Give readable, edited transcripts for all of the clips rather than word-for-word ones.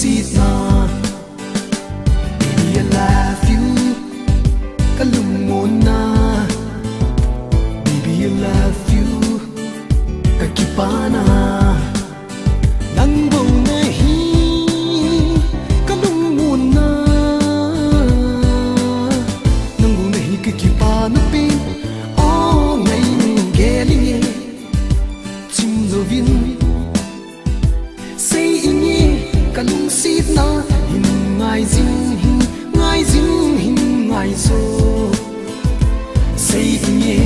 sit na baby I love you kalung mo na baby I love you kakipana nang bong nahi kalung mo na nang bong nahi kakipana pin oh ngay galing chim lovin say inye kalung sit na hin ngai jing hin ngai so say inye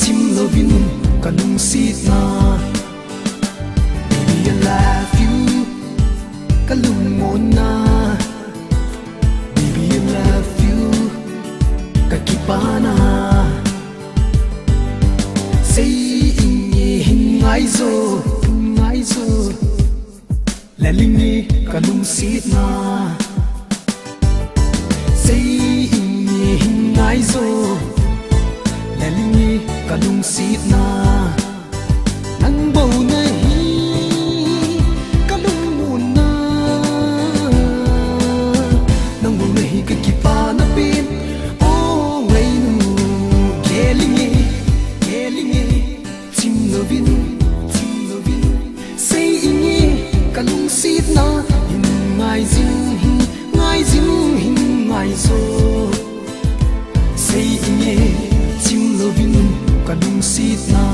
chim lovin kalung sit na baby I love you kalung mo na baby I love you kakipana say inye hin ngai so lalingi kalung sit na say inye hin ngai so lalingi kalung sit na nang bầu nahi kalung mo na nang bầu nahi kakipana pin oh ngay nu gelingi chim lovin say inye kalung sit na hin ngai jing hin ngai so say inye chim lovin kalung sit na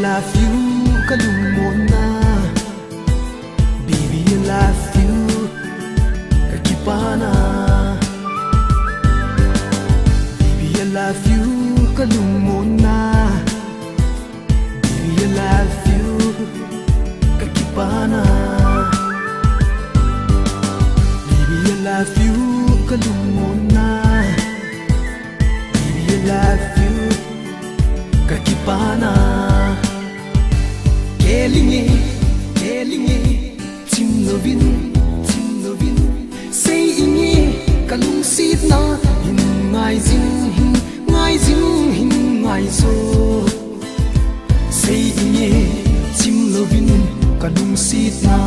love you kalung mo na baby I love you kakipana baby I love you kalung mo na baby I love you kakipana baby I love you kalung mo na baby I love you kakipana Kelinge, chim lovin say inye kalung sit na hin ngai jing hin ngai so say inye chim lovin kalung sit na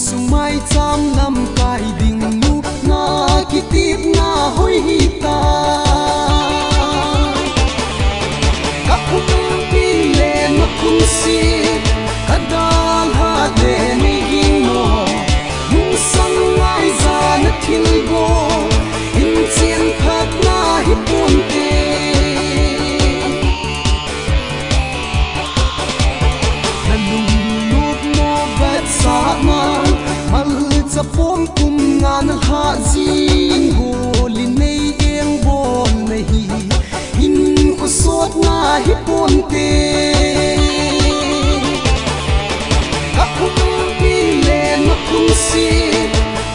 sumai cham nam kai ding nu na kitip na hoi ta ka khum pi le ma khum si ka dal ha de ni ging no mung sang ngai za na thil go in chen khat na hi pun te sa ma mal sa pom na ha zin go li nei eng bon nei in ko sot na hi pon te ka kum pi le na kum si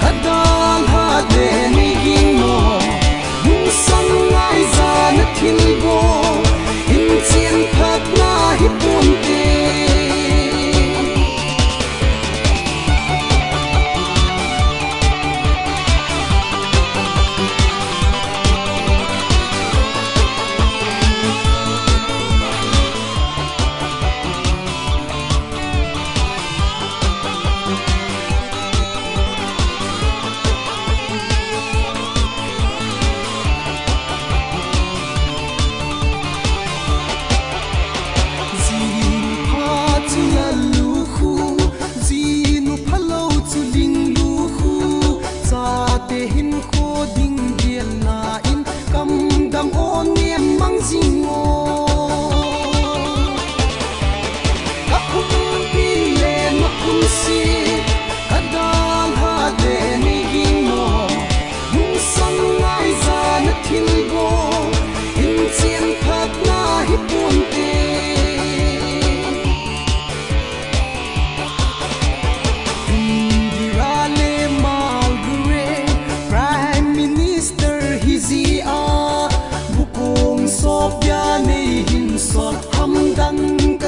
ka dal ha de ni gin no mun san ngai za na thil go in chen phat na hi pon te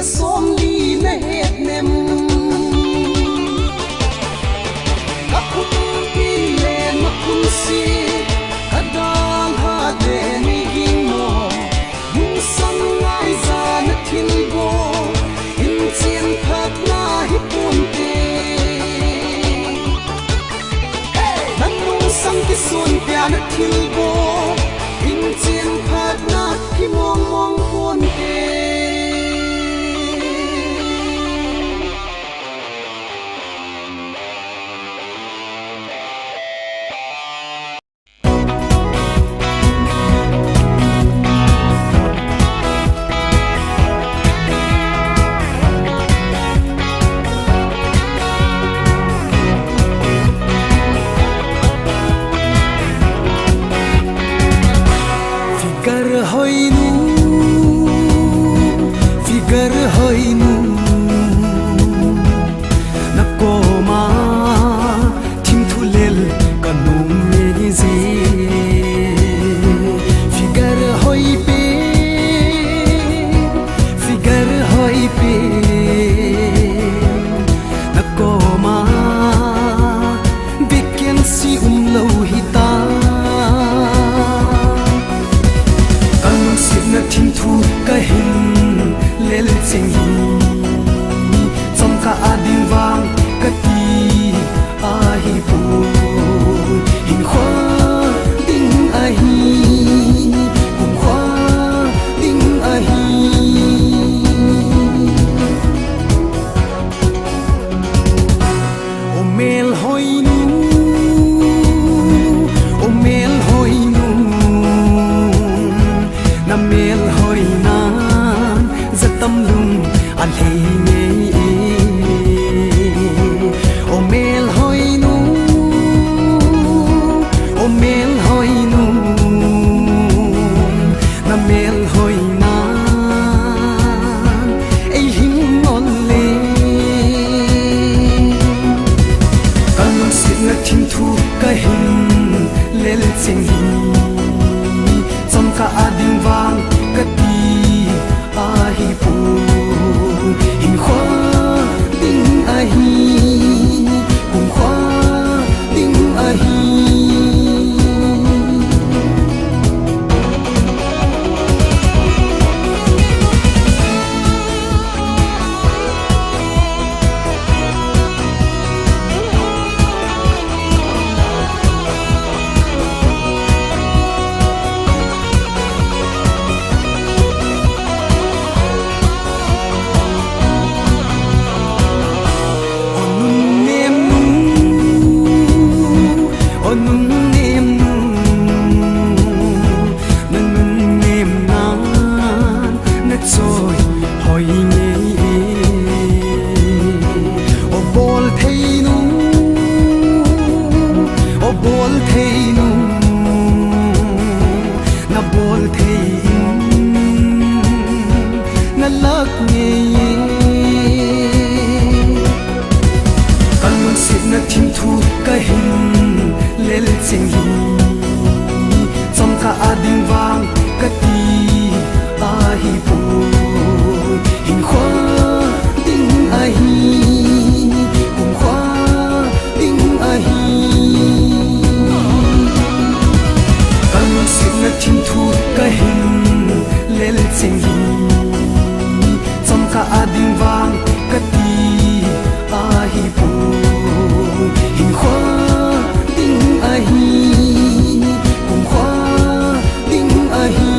som li na het nem ka kum pi le ma kum si ka dal ha de ni gin no mun san ngai za na thil go in chen phat na hi pun te nan nung sam ki sun pya na thil go in chen phat na hi mong mong pun te na thim thu ka hin lel cheng hi chom ka ading wang ka ti a hi pu hin khwa ding a hi kum khwa ding a hi kan sit na thim thu ka hin lel cheng hi chom ka ading wang ka ti a hi pu hin khwa ding a hi kum khwa ding a hi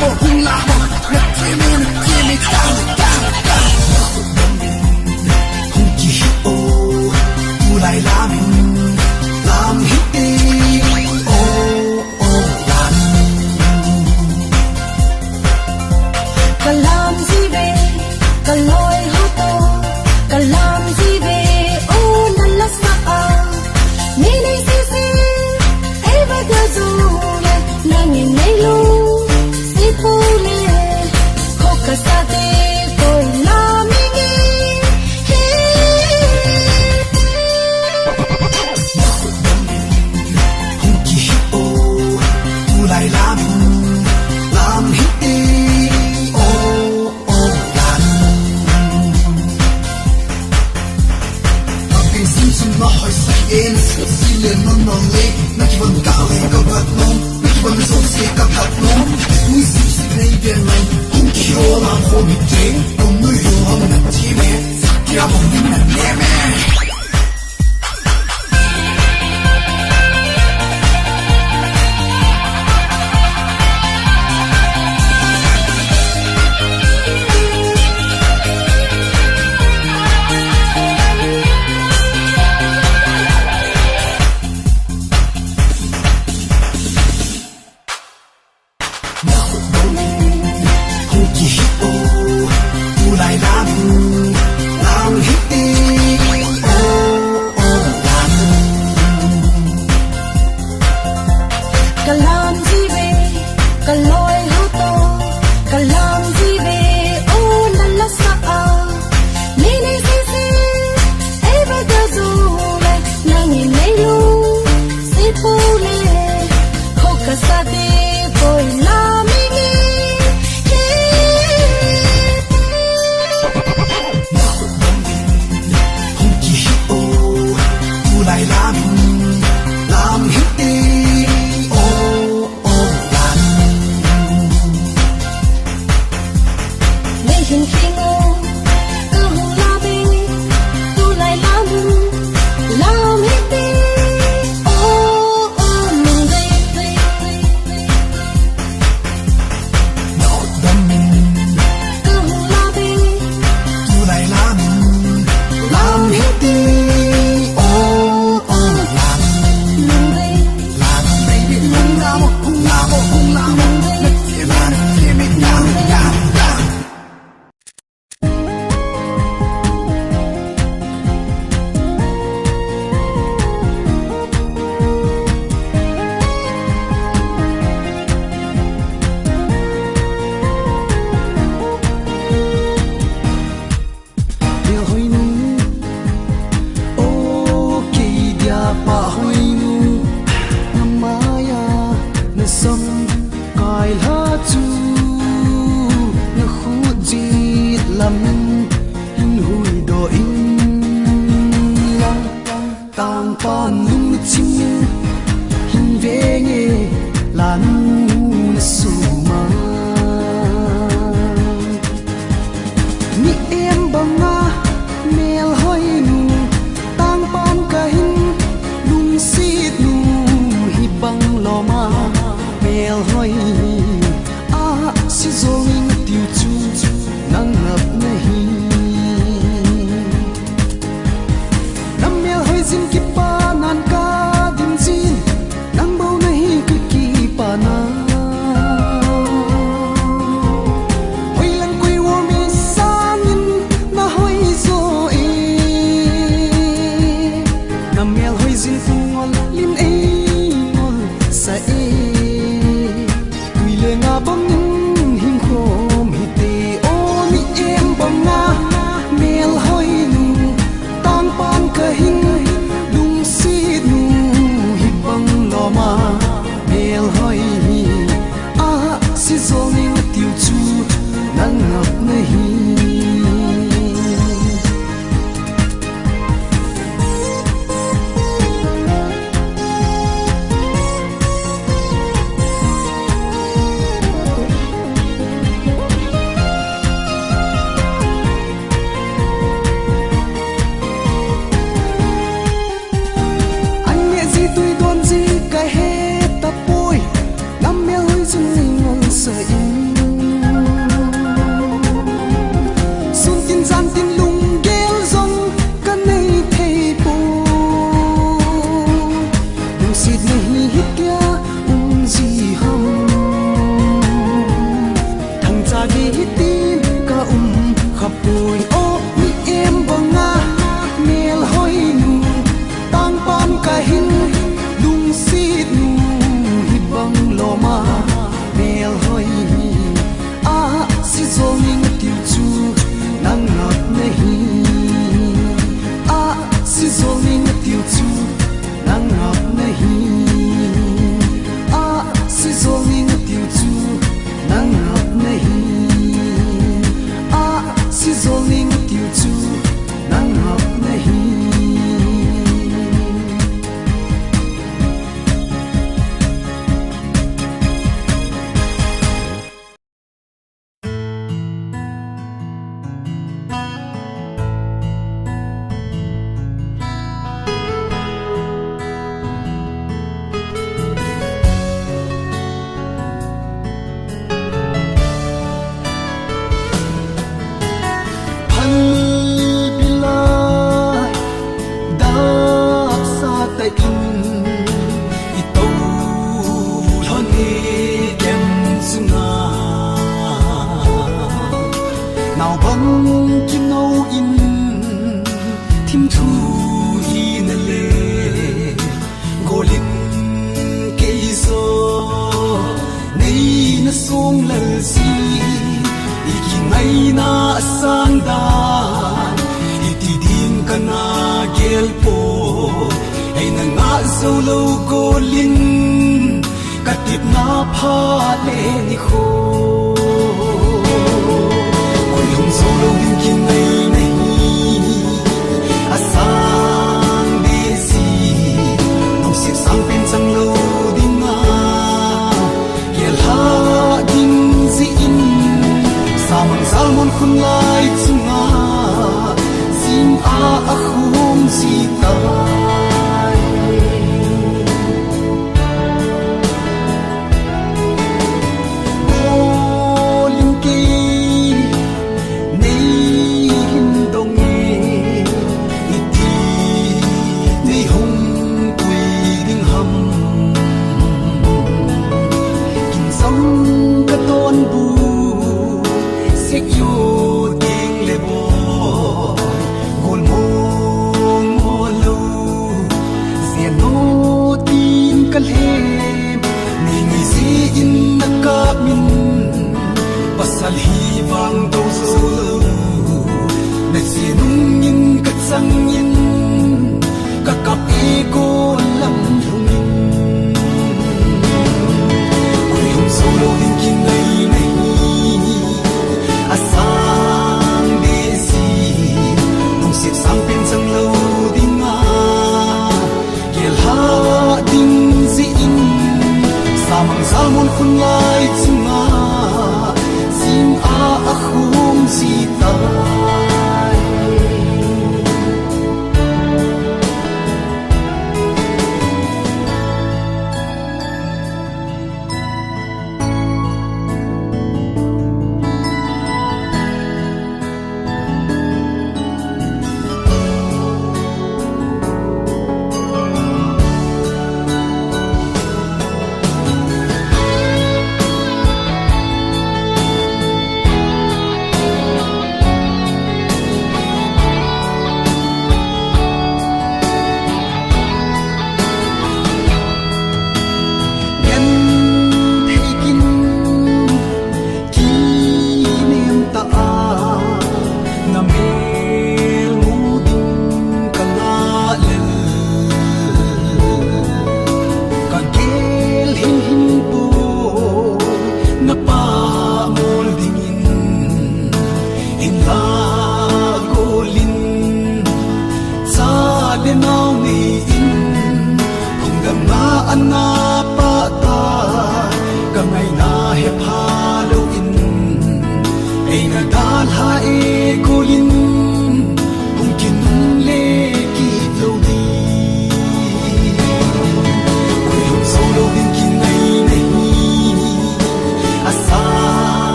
lamo, un lamo, me down, down. Không chỉ ô, tu lại làm hít đi, ô làm. Cả làm gì về, cả lối hát to, cả làm gì về, ô năn lá sa. Nghe đây xí xí, em vẫn cứ dù lệ, nàng nhìn ngay lu, xí phu lệ, khó cả xa tê, tôi làm ý nghĩ. Không chỉ ô, tu lại làm hít đi, ô làm. Tapi simsim na hỏi say en, si lên non non lệ, na chỉ vẫn cả lệ cả bát non, na chỉ vẫn sống sẽ cả bát non. Nuôi sim sim này bên này, không chỉ ô làm khổ bị chết, ông nuôi yêu ông nặng chi mẹ, sắc kia bồng đi nặng nhẹ mẹ. Không chỉ ô, tu lại làm hít đi, ô नहीं क्या जी हम thằng cha đi tin cả khapui o mi em banga mel hoi nu tang pam ka hin lung sit nu hi bang loma mel hoi a si zoning tiu chu nang ngat nahi a si zoning tiu chu nang ngat nahi a si zoning tiu chu nang ngat nahi a si zoning tiu chu nang ngat nahi nào bóng kim nâu in thim thu hi na lệ ngô linh cây gió nay na sông lal si iki ngay na sang đàn iti din kana gel po ay na nga sâu lâu cô linh katip na pha lệ ni khô solo din kin nay nahi asang desi nong sip sang pen sang lo din nga yel ha din zi in samang salmon khun lai chunga sim a khum si ta pasal hi vang do so na si nung in ka sang in ka kap e ko lam thung oi hum so lo din kin nei nei asang de si nung sip sang pen sang lo ding nga gel ha ding zi in samang salmon khun lai chunga a khum si ta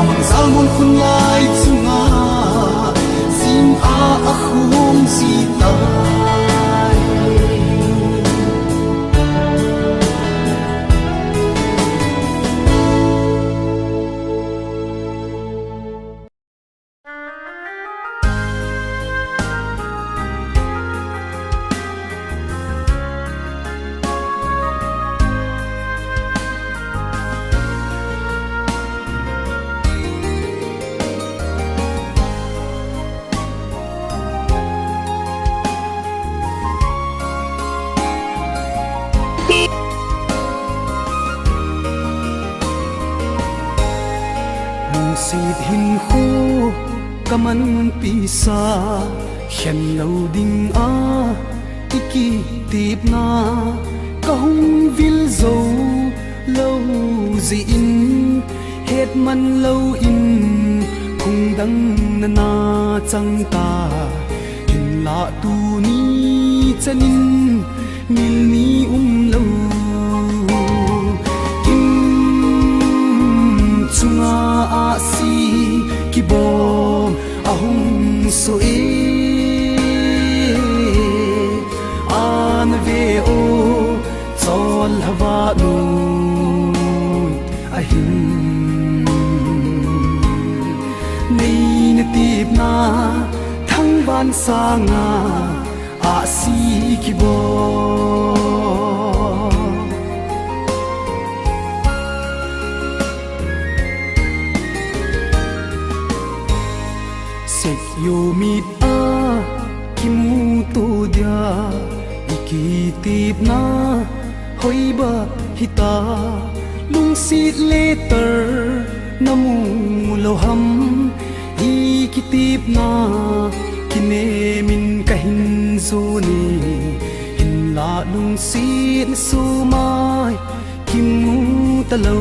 mang zalmon khun lai chunga zim a khum si ta Sít hin khu kaman pisa khen lâu ding a iki tip na kahung vil zo lâu gì in hết man lâu in khung đăng na na chang ta hin la tu ni chanin mil ni lâu chunga a si ki bom ahung so an ve o chol hawa nu ahin nei na tip na thang ban sa nga a si ki bom yo mit a kimu to dia ikitip na hoi ba hita lung sit letter namu lo ham ikitip na kine min kahin zoni hin la lung sit su mai kimu talo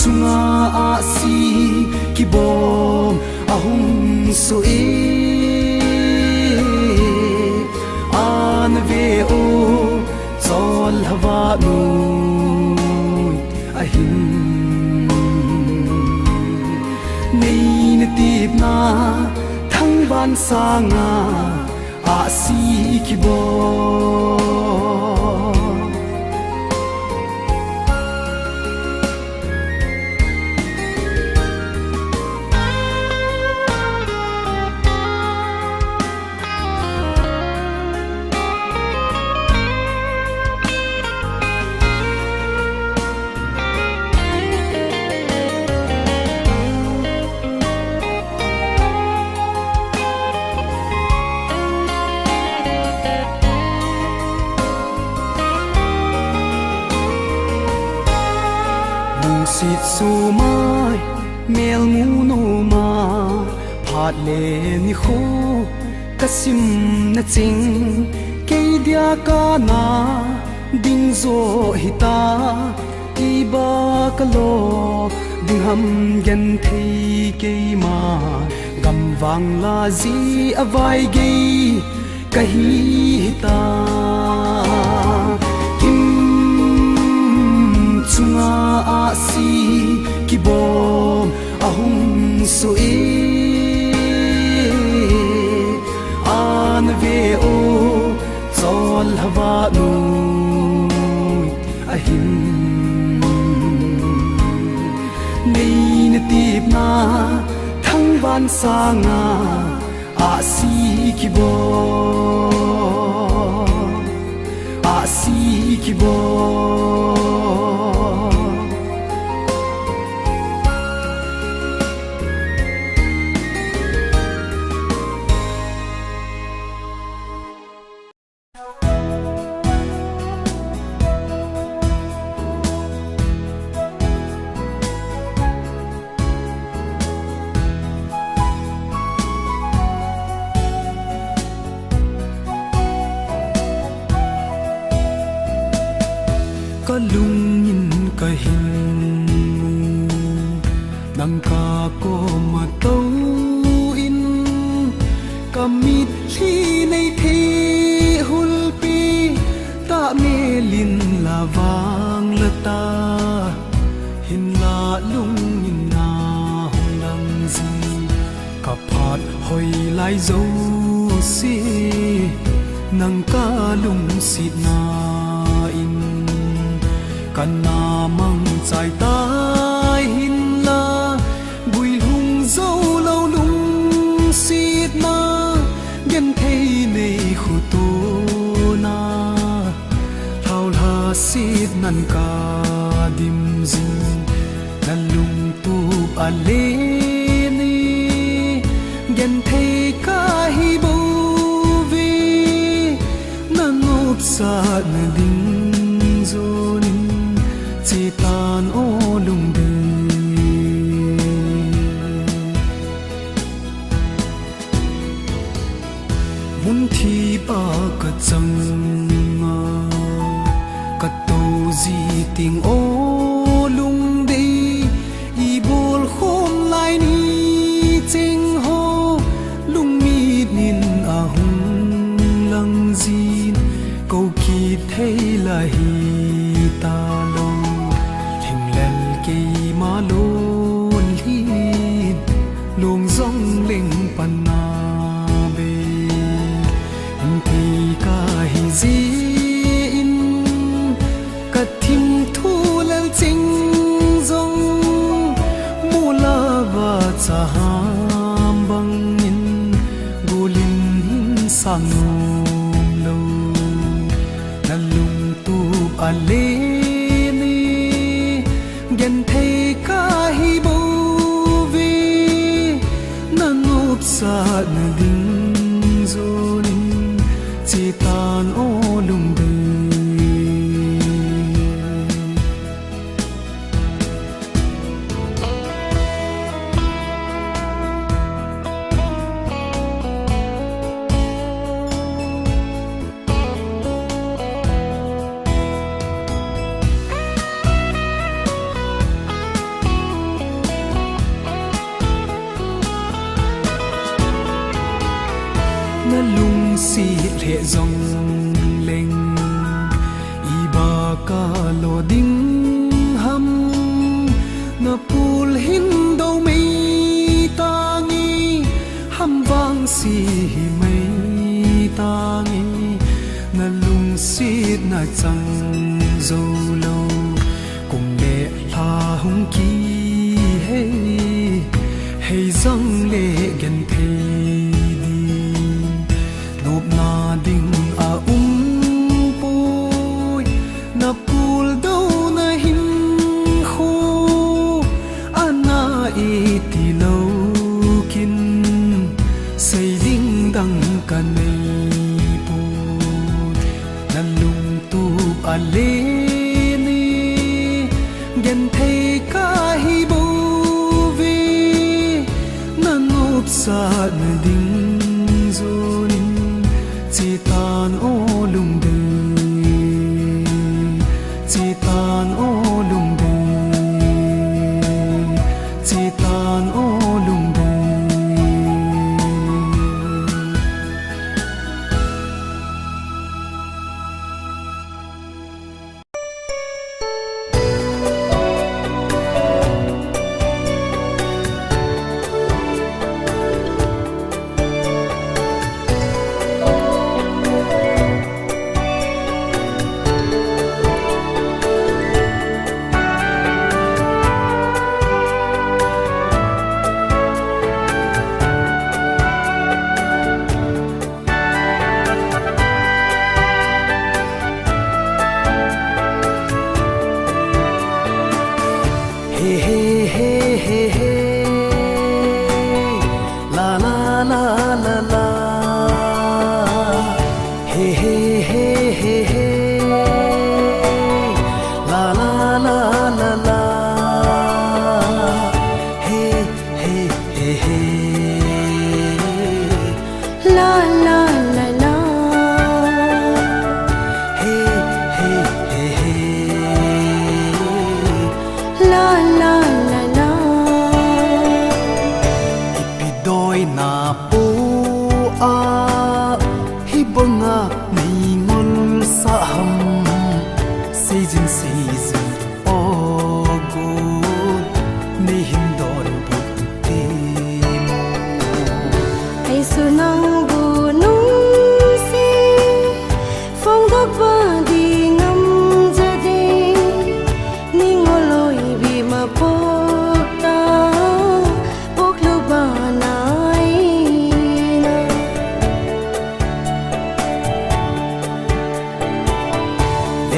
chunga a si ki bom ahung so an ve o chol hawa nu ahin nei na tip na thang ban sa nga a si ki bom sit su mai mel mu no ma phat le ni khu kasim na ching ke dia ka na ding zo hita ti ba ka lo ding ham gen thei ke ma gam wang la zi avai ge kahi hita chunga a si ki bom ahung so an ve o chol hawa nu ahin nei na tip na thang ban sa nga a si ki bom a si ki bom ka lung in ka hin nang ka ko ma to in ka mit thi nei the hul pi ta me lin la wang la ta lai dấu si nang ca lung si na in kan na mang chai tai hin la bùi lung dấu lâu lung si na gen thei nei khu tu na thao la si nan ka dim zin nan lung tu a le ni gen thei ka hi bo vi nan up sa na ding zon chi tan o lung de mun thi pa ka chang ma ka to ji ting o lung de i bol khom lai ni ching ho lung mi nin a hung lang jin câu ki thei la hi ta lo thing lel ke ma lon hi lung zong ling pan na be thi ka hi ji in ka thim thu lel ching zong mu la wa cha ham bang in gulin hin sang lo na lung tu a le ni gen thei ka hi bo vi na nup sa na ding zon chi tan o lung de na lung si le zong leng i ba ka lo ding ham na pul hin do mei tangi ham wang si mei tangi na lung si na chang zo lo cùng le la hung ki hey hey zong le gen thei na ding a poi na pul do na hin khu ana e ti lo kin say ding dang ka nei pu na lung tu a le ni gen thei ka hi bo vi na nup sa na ding zon chi tan o lung de chi tan o lung de chi tan o lung de ma pokta poklu banai na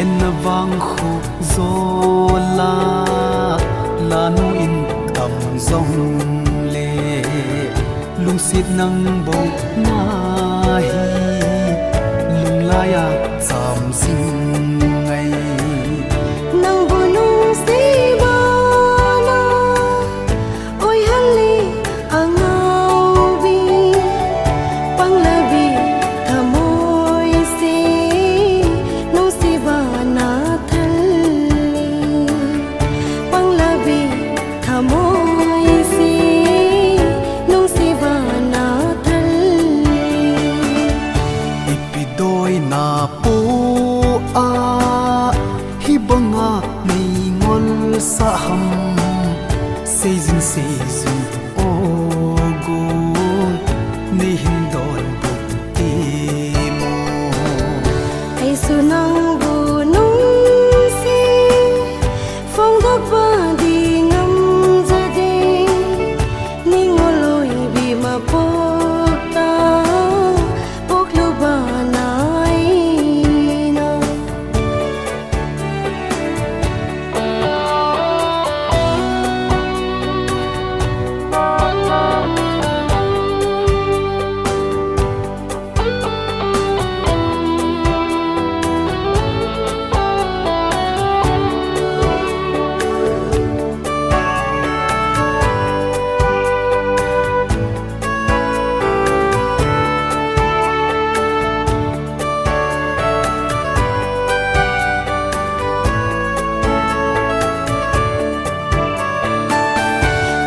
en na wang khu zola lanu in tam zong le lung sit nang bo na hi lung laya sam sing ngai nang bunung si bana oi hali angau bi panglabi thamoi si nung si bana thalli panglabi thamoi si nung si bana thalli ipidoi na po a hibanga nei ngol sa ham season o go nei hindol buti mo ai sunang bunung si phong da ba di ngam za de ni ngoloi bi ma pokta poklu ba nai na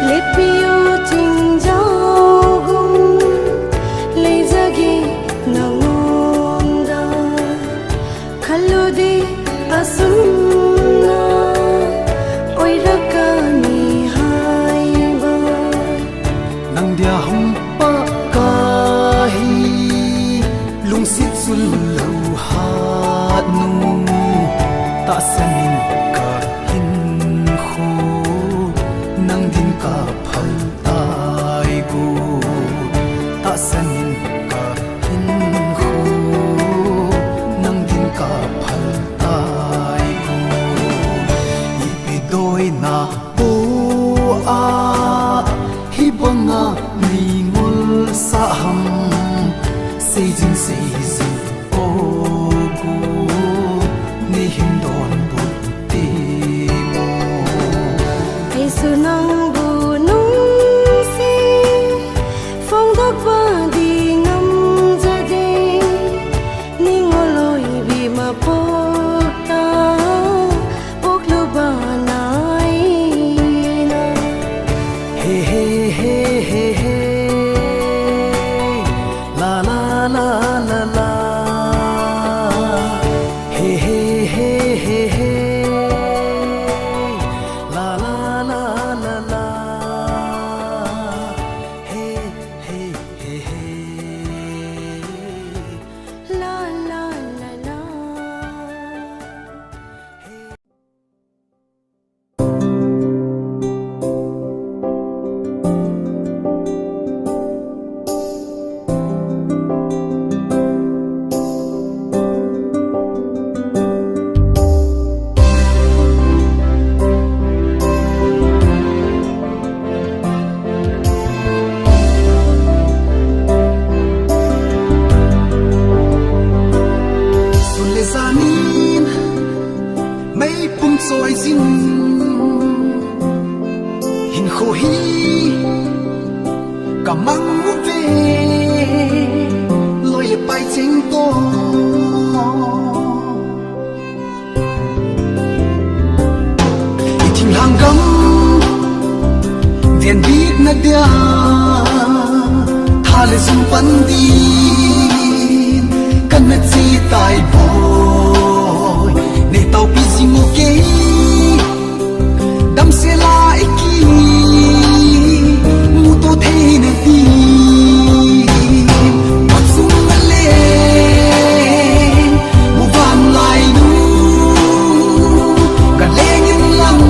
Lepio ting jau gum lezagi nangonda khaludi asunna oirakani haiba nang dia hum pa ka hi lung sit sul lo hat nu ta sanin ka hin khu nang din ka phal tai gu ta sanin ka hin khu nang din ka phal tai gu ipidoi na po a hibanga ni ngol sa ham season o gu ni hindon buti mo ai sunang bunung si phong da ba di ngam za de ni ngoloi bi ma pokta poklu ba nai na hey hey hey hey hey la la la la la hey hey hey hey hey la la la la la hey hey hey hey la la la la Sulezanin may pum soi zin hin kho hi kamang mu ve loi pai cheng to iting hang gam den bit na dia thale zum pan di kan na chi tai boy ne tau pi zing mo ke dam se la ki mu to the na ti mat sum na le mu van lai nu ka le ngin lang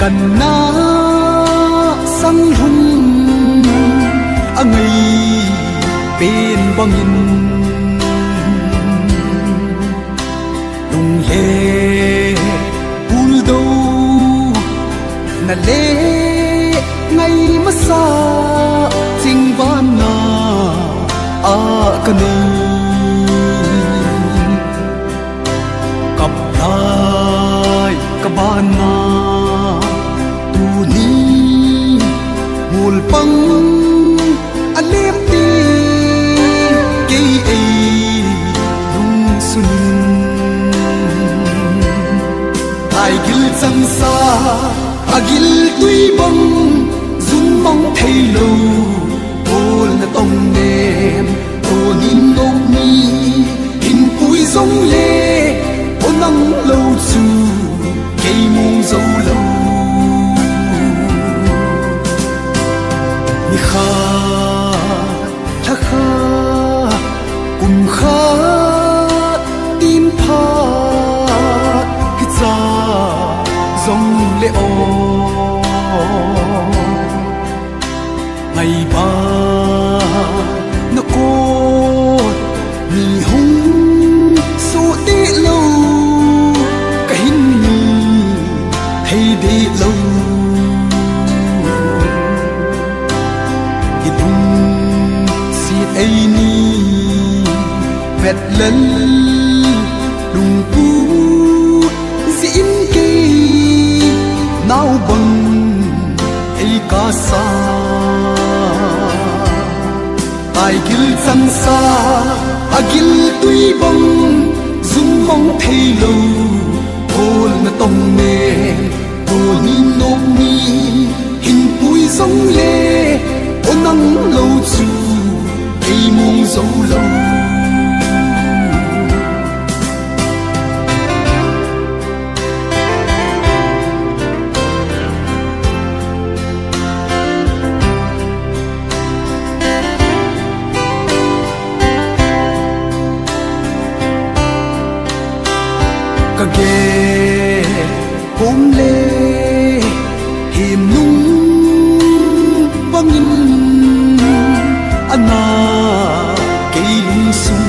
กันนาสังหุมอังไงเป็นบังยินลุงเล่ปูลโดนั่นเล่ไงมาซาจิงบ้านนาอากันนีกับนายกับบ้านนาตูนี้มูลปังอันเล็บตีเกยเอลุงสุนไอกิลจังซาอากิลตุยบังซุนมองเทโลโอลนะตองเนมโอนินนกมีหินปุยซงเลโอนังโลจูเกยมงโซโลนิคาทักคากุมคาติมพาพิจาซงเลโอไงบ้านกโกมีหงสุดิโลกะหินมีให้ดีโลที่ดุงสีไอนี่เวดเล่นลุงปูสิอินเกนาวบังไอกาซาไอกิลจังซาอากิลตุยบังซุมมองเทโลโอลนะตองเนโอนินกมีหินปุยซงเลโอนังโลจูไอมงโซโลกะเกผมเลหิมนุ่งบังยินอันนาเกยลุงซุง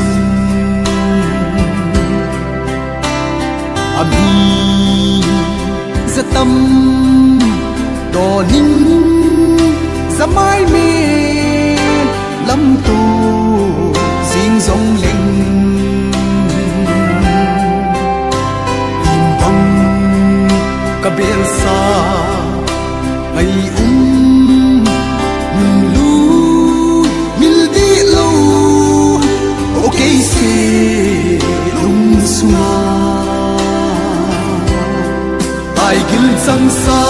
อามีจะตำดอนินจะไม่เมลำตูสิงสงเล็งกะเบลซาไอมิลลูมิลดีโลโอเคเซลุงสุงาไอกิลจังซา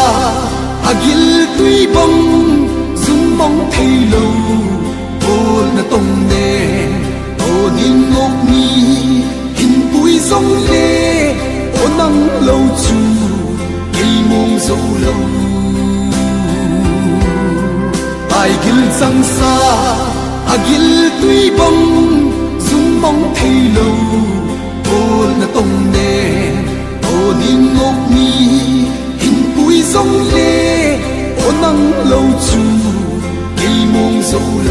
อากิลตุยบังซุนมองเทโลโอนะตองเนโอนินงกมีหินปุยซงเลโอนังโลจูเกยมงโซโลไอกิลจังซาอากิลตุยบังซุนมองเทโลโอนะตองเนโอนินงกมีหินปุยซงเลโอนังโลจูเกยมงโซโล